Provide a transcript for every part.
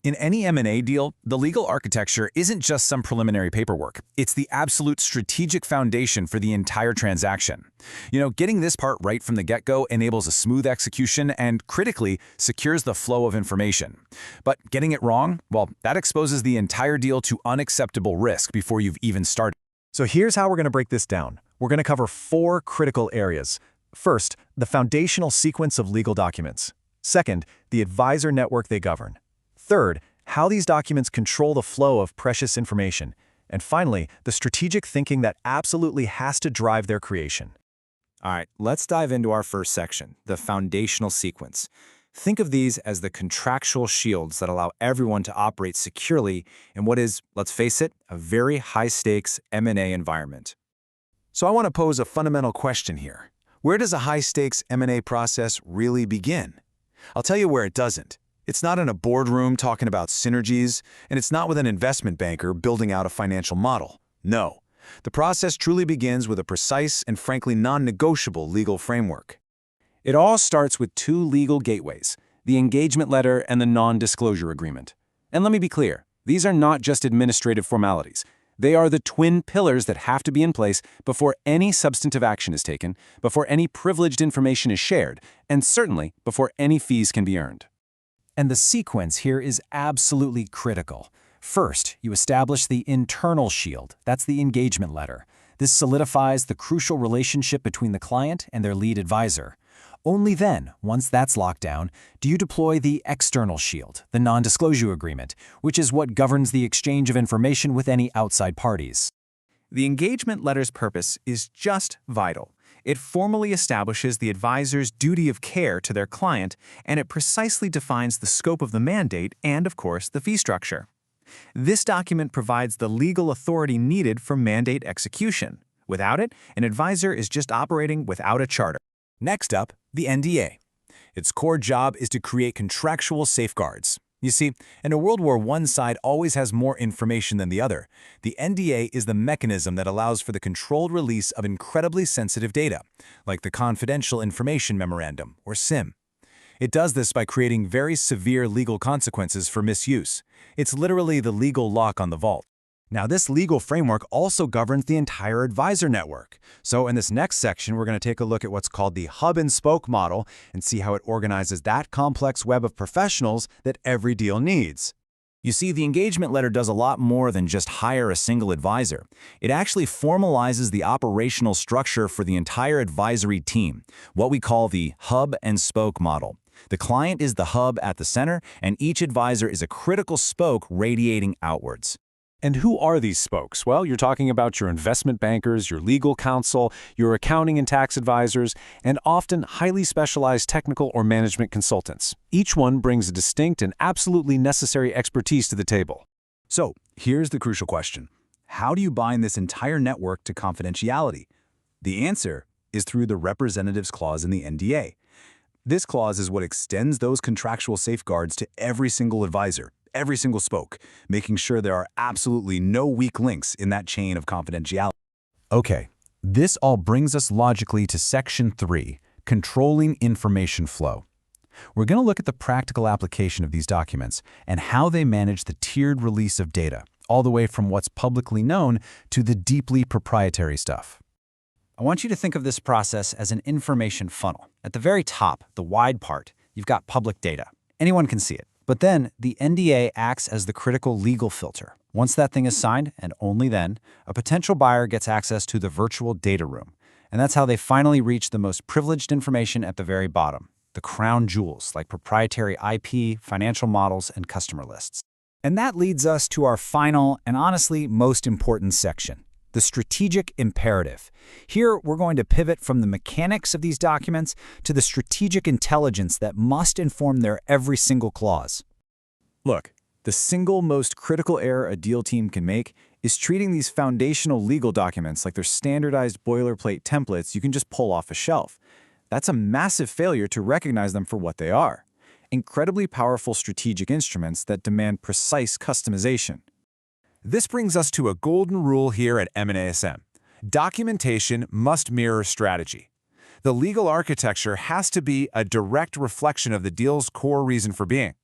In any M&A deal, the legal architecture isn't just some preliminary paperwork. It's the absolute strategic foundation for the entire transaction. Getting this part right from the get-go enables a smooth execution and, critically, secures the flow of information. But getting it wrong, well, that exposes the entire deal to unacceptable risk before you've even started. So here's how we're going to break this down. We're going to cover 4 critical areas. First, the foundational sequence of legal documents. Second, the advisor network they govern. Third, how these documents control the flow of precious information. And finally, the strategic thinking that absolutely has to drive their creation. All right, let's dive into our first section, the foundational sequence. Think of these as the contractual shields that allow everyone to operate securely in what is, let's face it, a very high-stakes M&A environment. So I want to pose a fundamental question here. Where does a high-stakes M&A process really begin? I'll tell you where it doesn't. It's not in a boardroom talking about synergies, and it's not with an investment banker building out a financial model. No. The process truly begins with a precise and frankly non-negotiable legal framework. It all starts with 2 legal gateways, the engagement letter and the non-disclosure agreement. And let me be clear, these are not just administrative formalities. They are the twin pillars that have to be in place before any substantive action is taken, before any privileged information is shared, and certainly before any fees can be earned. And the sequence here is absolutely critical. First, you establish the internal shield. That's the engagement letter. This solidifies the crucial relationship between the client and their lead advisor. Only then, once that's locked down, do you deploy the external shield, the non-disclosure agreement, which is what governs the exchange of information with any outside parties. The engagement letter's purpose is just vital. It formally establishes the advisor's duty of care to their client, and it precisely defines the scope of the mandate and, of course, the fee structure. This document provides the legal authority needed for mandate execution. Without it, an advisor is just operating without a charter. Next up, the NDA. Its core job is to create contractual safeguards. You see, in a world where one side always has more information than the other, the NDA is the mechanism that allows for the controlled release of incredibly sensitive data, like the Confidential Information Memorandum, or CIM. It does this by creating very severe legal consequences for misuse. It's literally the legal lock on the vault. Now, this legal framework also governs the entire advisor network. So in this next section, we're going to take a look at what's called the hub-and-spoke model and see how it organizes that complex web of professionals that every deal needs. You see, the engagement letter does a lot more than just hire a single advisor. It actually formalizes the operational structure for the entire advisory team, what we call the hub-and-spoke model. The client is the hub at the center, and each advisor is a critical spoke radiating outwards. And who are these spokes? Well, you're talking about your investment bankers, your legal counsel, your accounting and tax advisors, and often highly specialized technical or management consultants. Each one brings a distinct and absolutely necessary expertise to the table. So, here's the crucial question. How do you bind this entire network to confidentiality? The answer is through the representatives clause in the NDA. This clause is what extends those contractual safeguards to every single advisor, every single spoke, making sure there are absolutely no weak links in that chain of confidentiality. Okay, this all brings us logically to Section 3, Controlling Information Flow. We're going to look at the practical application of these documents and how they manage the tiered release of data, all the way from what's publicly known to the deeply proprietary stuff. I want you to think of this process as an information funnel. At the very top, the wide part, you've got public data. Anyone can see it. But then, the NDA acts as the critical legal filter. Once that thing is signed, and only then, a potential buyer gets access to the virtual data room. And that's how they finally reach the most privileged information at the very bottom, the crown jewels like proprietary IP, financial models, and customer lists. And that leads us to our final and honestly most important section, the strategic imperative. Here, we're going to pivot from the mechanics of these documents to the strategic intelligence that must inform their every single clause. Look, the single most critical error a deal team can make is treating these foundational legal documents like they're standardized boilerplate templates you can just pull off a shelf. That's a massive failure to recognize them for what they are. Incredibly powerful strategic instruments that demand precise customization. This brings us to a golden rule here at M&ASM. Documentation must mirror strategy. The legal architecture has to be a direct reflection of the deal's core reason for being.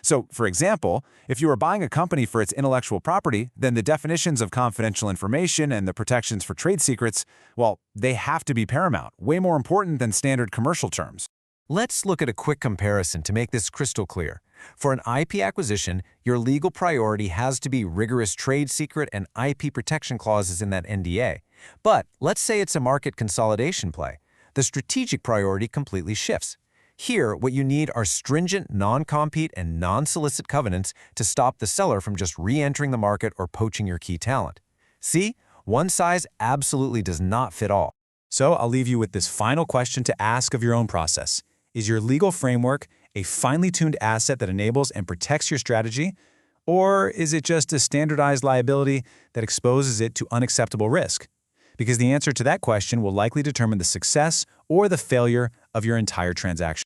So, for example, if you are buying a company for its intellectual property, then the definitions of confidential information and the protections for trade secrets, well, they have to be paramount, way more important than standard commercial terms. Let's look at a quick comparison to make this crystal clear. For an IP acquisition, your legal priority has to be rigorous trade secret and IP protection clauses in that NDA. But let's say it's a market consolidation play. The strategic priority completely shifts. Here, what you need are stringent non-compete and non-solicit covenants to stop the seller from just re-entering the market or poaching your key talent. See, one size absolutely does not fit all. So I'll leave you with this final question to ask of your own process. Is your legal framework a finely tuned asset that enables and protects your strategy? Or is it just a standardized liability that exposes it to unacceptable risk? Because the answer to that question will likely determine the success or the failure of your entire transaction.